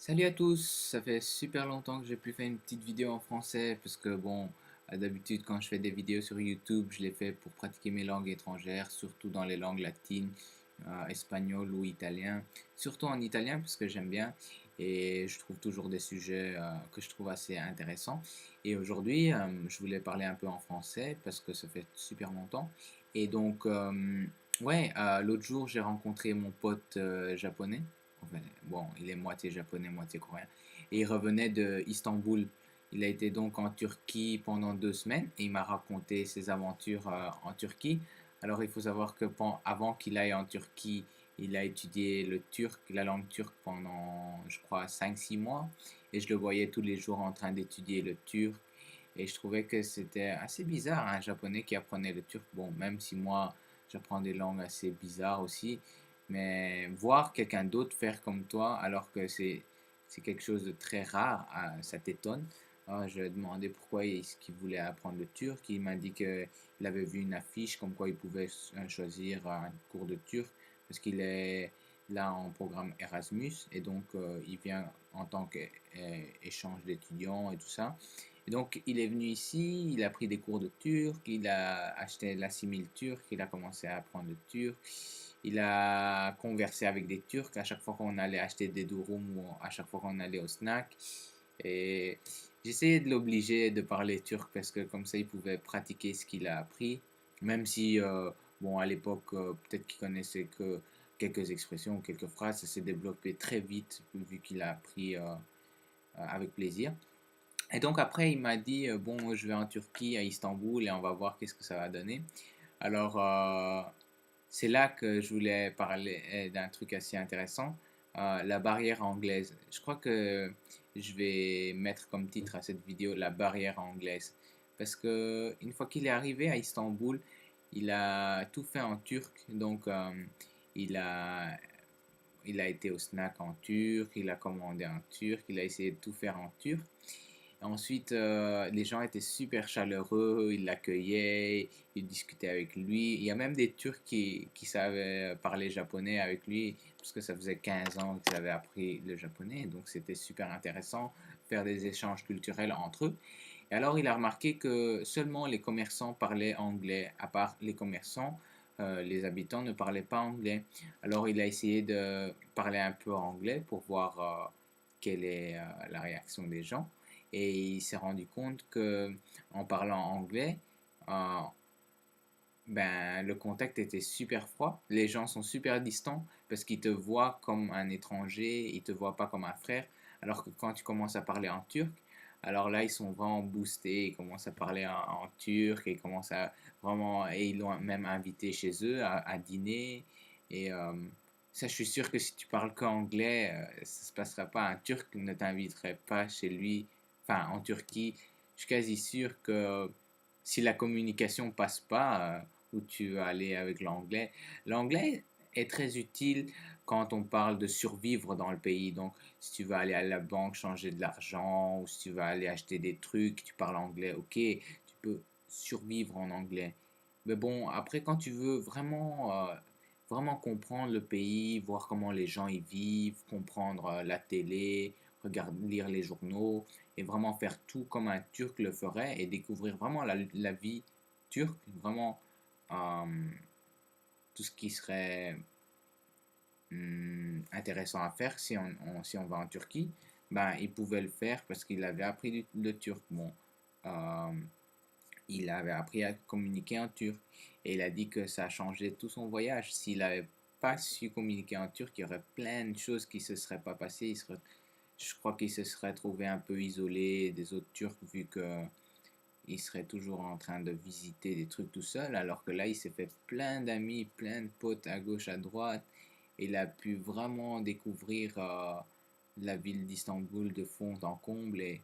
Salut à tous, ça fait super longtemps que j'ai plus fait une petite vidéo en français parce que bon, d'habitude quand je fais des vidéos sur YouTube, je les fais pour pratiquer mes langues étrangères, surtout dans les langues latines, espagnol ou italien, surtout en italien parce que j'aime bien et je trouve toujours des sujets que je trouve assez intéressants. Et aujourd'hui, je voulais parler un peu en français parce que ça fait super longtemps. Et donc, ouais, l'autre jour j'ai rencontré mon pote japonais. Enfin, bon, il est moitié japonais, moitié coréen. Et il revenait de Istanbul. Il a été donc en Turquie pendant 2 semaines et il m'a raconté ses aventures en Turquie. Alors il faut savoir que avant qu'il aille en Turquie, il a étudié le turc, la langue turque pendant, je crois, 5 6 mois. Et je le voyais tous les jours en train d'étudier le turc. Et je trouvais que c'était assez bizarre, un japonais qui apprenait le turc. Bon, même si moi, j'apprends des langues assez bizarres aussi. Mais voir quelqu'un d'autre faire comme toi, alors que c'est quelque chose de très rare, ça t'étonne. Alors, je lui ai demandé pourquoi est-ce qu'il voulait apprendre le turc. Il m'a dit qu'il avait vu une affiche comme quoi il pouvait choisir un cours de turc parce qu'il est là en programme Erasmus et donc il vient en tant qu'échange d'étudiants et tout ça. Et donc il est venu ici, il a pris des cours de turc, il a acheté la simile turc, il a commencé à apprendre le turc. Il a conversé avec des Turcs à chaque fois qu'on allait acheter des durum ou à chaque fois qu'on allait au snack. Et j'essayais de l'obliger de parler turc parce que comme ça il pouvait pratiquer ce qu'il a appris. Même si, bon, à l'époque, peut-être qu'il connaissait que quelques expressions ou quelques phrases, ça s'est développé très vite vu qu'il a appris avec plaisir. Et donc après, il m'a dit, bon, je vais en Turquie, à Istanbul, et on va voir qu'est-ce que ça va donner. Alors, c'est là que je voulais parler d'un truc assez intéressant, la barrière anglaise. Je crois que je vais mettre comme titre à cette vidéo la barrière anglaise. Parce que une fois qu'il est arrivé à Istanbul, il a tout fait en turc. Donc, il a, il a été au snack en turc, il a commandé en turc, il a essayé de tout faire en turc. Ensuite, les gens étaient super chaleureux, ils l'accueillaient, ils discutaient avec lui. Il y a même des Turcs qui savaient parler japonais avec lui, parce que ça faisait 15 ans qu'ils avaient appris le japonais, donc c'était super intéressant faire des échanges culturels entre eux. Et alors, il a remarqué que seulement les commerçants parlaient anglais, à part les commerçants, les habitants ne parlaient pas anglais. Alors, il a essayé de parler un peu anglais pour voir quelle est la réaction des gens. Et il s'est rendu compte que en parlant anglais, euh, ben, le contact était super froid. Les gens sont super distants parce qu'ils te voient comme un étranger, ils te voient pas comme un frère. Alors que quand tu commences à parler en turc, alors là, ils sont vraiment boostés, ils commencent à parler en turc, et ils commencent à vraiment, et ils l'ont même invité chez eux à dîner. Et ça, je suis sûr que si tu parles qu'anglais, ça se passera pas. Un turc ne t'inviterait pas chez lui, enfin en Turquie. Je suis quasi sûr que si la communication passe pas, où tu vas aller avec l'anglais. L'anglais est très utile quand on parle de survivre dans le pays. Donc, si tu vas aller à la banque changer de l'argent ou si tu vas aller acheter des trucs, tu parles anglais, ok, tu peux survivre en anglais. Mais bon, après, quand tu veux vraiment comprendre le pays, voir comment les gens y vivent, comprendre la télé, lire les journaux et vraiment faire tout comme un Turc le ferait et découvrir vraiment la vie turque, vraiment euh, tout ce qui serait intéressant à faire si on va en Turquie, ben, il pouvait le faire parce qu'il avait appris le turc. Bon, euh, il avait appris à communiquer en turc et il a dit que ça a changé tout son voyage. S'il n'avait pas su communiquer en turc, il y aurait plein de choses qui ne se seraient pas passées. Je crois qu'il se serait trouvé un peu isolé des autres Turcs vu que il serait toujours en train de visiter des trucs tout seul, alors que là, il s'est fait plein d'amis, plein de potes à gauche, à droite. Il a pu vraiment découvrir la ville d'Istanbul de fond en comble et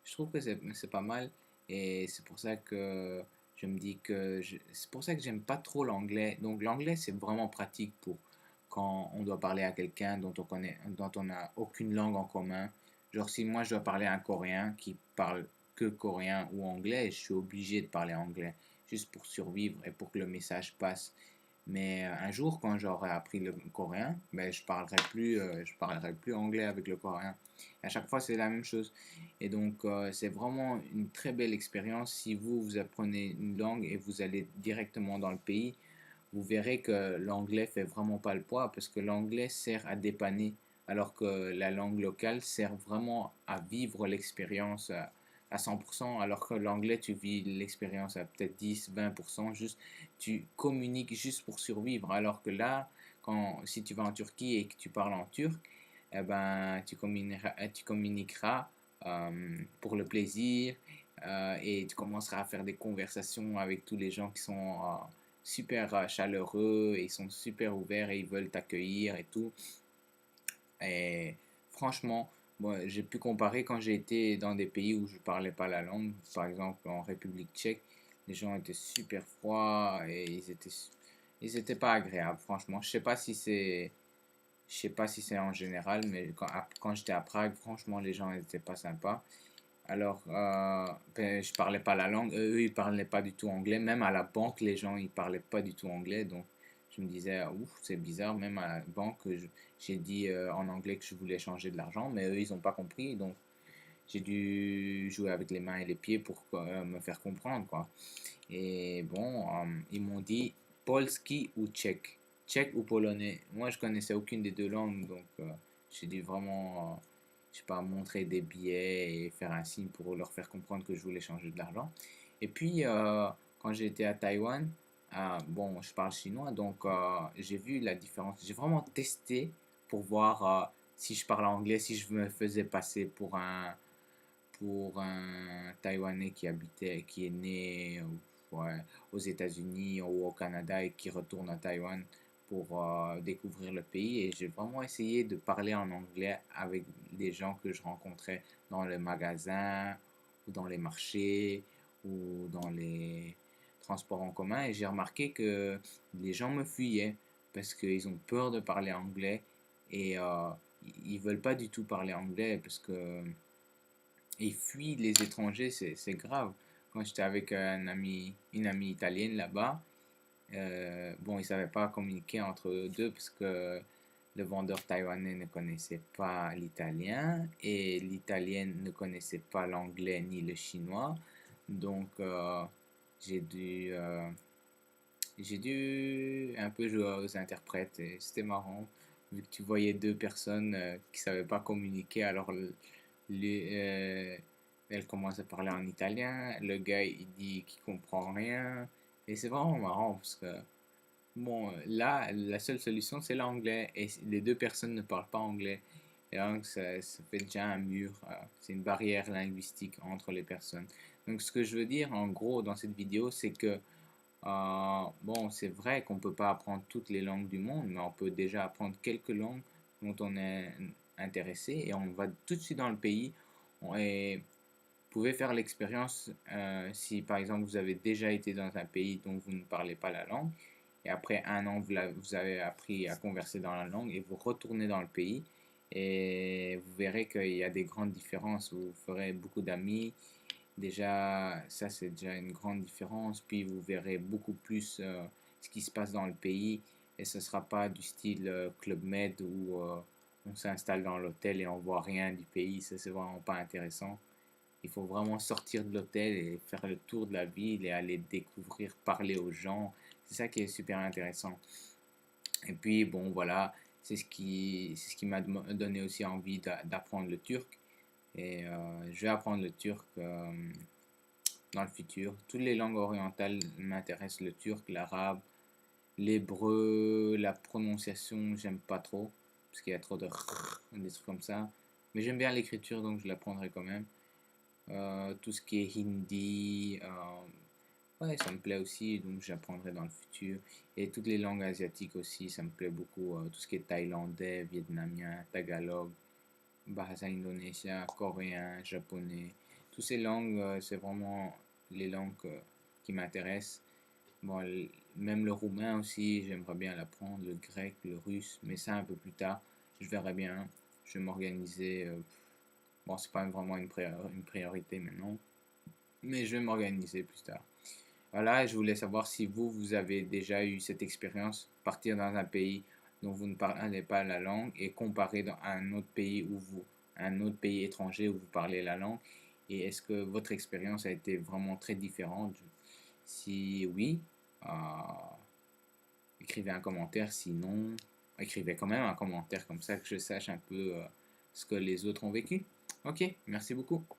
je trouve que c'est pas mal. Et c'est pour ça que je me dis que c'est pour ça que j'aime pas trop l'anglais. Donc l'anglais, c'est vraiment pratique pour quand on doit parler à quelqu'un dont on n'a aucune langue en commun. Genre si moi je dois parler à un Coréen qui parle que coréen ou anglais, je suis obligé de parler anglais juste pour survivre et pour que le message passe. Mais un jour, quand j'aurai appris le coréen, ben, je parlerai plus anglais avec le coréen. Et à chaque fois, c'est la même chose. Et donc, c'est vraiment une très belle expérience. Si vous apprenez une langue et vous allez directement dans le pays, vous verrez que l'anglais fait vraiment pas le poids parce que l'anglais sert à dépanner, alors que la langue locale sert vraiment à vivre l'expérience à 100%, alors que l'anglais, tu vis l'expérience à peut-être 10-20%, juste, tu communiques juste pour survivre, alors que là, si tu vas en Turquie et que tu parles en turc, eh ben, tu communiqueras pour le plaisir et tu commenceras à faire des conversations avec tous les gens qui sont super chaleureux, et ils sont super ouverts et ils veulent t'accueillir et tout. Et franchement, moi, j'ai pu comparer quand j'ai été dans des pays où je parlais pas la langue, par exemple en République tchèque, les gens étaient super froids et ils étaient pas agréables, franchement. Je sais pas si c'est en général, mais quand j'étais à Prague, franchement, les gens n'étaient pas sympas. Alors, ben, je parlais pas la langue. Eux, ils parlaient pas du tout anglais. Même à la banque, les gens, ils parlaient pas du tout anglais. Donc, je me disais, ouf, c'est bizarre. Même à la banque, j'ai dit en anglais que je voulais changer de l'argent, mais eux, ils ont pas compris. Donc, j'ai dû jouer avec les mains et les pieds pour me faire comprendre, quoi. Et bon, ils m'ont dit polski ou tchèque. Tchèque ou polonais. Moi, je connaissais aucune des deux langues, donc j'ai dû vraiment, je sais pas, montrer des billets et faire un signe pour leur faire comprendre que je voulais changer de l'argent. Et puis, quand j'étais à Taïwan, bon, je parle chinois, donc j'ai vu la différence. J'ai vraiment testé pour voir si je parlais anglais, si je me faisais passer pour un Taïwanais qui est né ouais, aux États-Unis ou au Canada et qui retourne à Taïwan pour découvrir le pays. Et j'ai vraiment essayé de parler en anglais avec des gens que je rencontrais dans le magasin ou dans les marchés ou dans les transports en commun. Et j'ai remarqué que les gens me fuyaient parce qu'ils ont peur de parler anglais et ils veulent pas du tout parler anglais parce que et fuient les étrangers, c'est grave. Quand j'étais avec une amie italienne là-bas, bon, ils ne savaient pas communiquer entre eux deux parce que le vendeur taïwanais ne connaissait pas l'italien et l'italienne ne connaissait pas l'anglais ni le chinois. Donc, j'ai dû, euh, j'ai dû un peu jouer aux interprètes et c'était marrant vu que tu voyais deux personnes qui ne savaient pas communiquer. Alors, les, euh, elle commence à parler en italien, le gars il dit qu'il comprend rien, et c'est vraiment marrant parce que, bon, là, la seule solution c'est l'anglais, et les deux personnes ne parlent pas anglais, et donc ça fait déjà un mur, c'est une barrière linguistique entre les personnes. Donc ce que je veux dire en gros dans cette vidéo, c'est que, bon, c'est vrai qu'on ne peut pas apprendre toutes les langues du monde, mais on peut déjà apprendre quelques langues dont on est intéressé, et on va tout de suite dans le pays. Et vous pouvez faire l'expérience si par exemple vous avez déjà été dans un pays dont vous ne parlez pas la langue, et après un an vous avez appris à converser dans la langue, et vous retournez dans le pays, et vous verrez qu'il y a des grandes différences. Vous ferez beaucoup d'amis. Déjà, ça c'est déjà une grande différence. Puis vous verrez beaucoup plus ce qui se passe dans le pays, et ce ne sera pas du style Club Med où on s'installe dans l'hôtel et on voit rien du pays. Ça c'est vraiment pas intéressant. Il faut vraiment sortir de l'hôtel et faire le tour de la ville et aller découvrir, parler aux gens. C'est ça qui est super intéressant. Et puis bon voilà, c'est ce qui m'a donné aussi envie d'apprendre le turc. Et je vais apprendre le turc dans le futur. Toutes les langues orientales m'intéressent, le turc, l'arabe, l'hébreu, la prononciation, j'aime pas trop, parce qu'il y a trop de des trucs comme ça. Mais j'aime bien l'écriture, donc je l'apprendrai quand même. Tout ce qui est hindi, ouais, ça me plaît aussi, donc j'apprendrai dans le futur. Et toutes les langues asiatiques aussi, ça me plaît beaucoup. Tout ce qui est thaïlandais, vietnamien, tagalog, bahasa indonésien, coréen, japonais. Toutes ces langues, c'est vraiment les langues qui m'intéressent. Bon, même le roumain aussi, j'aimerais bien l'apprendre, le grec, le russe, mais ça un peu plus tard. Je verrai bien. Je vais m'organiser. Bon, c'est pas vraiment une priorité maintenant, mais je vais m'organiser plus tard. Voilà, je voulais savoir si vous avez déjà eu cette expérience, partir dans un pays dont vous ne parlez pas la langue et comparer dans un autre pays un autre pays étranger où vous parlez la langue. Et est-ce que votre expérience a été vraiment très différente? Si oui, euh, écrivez un commentaire. Sinon, écrivez quand même un commentaire comme ça que je sache un peu ce que les autres ont vécu. Ok, merci beaucoup.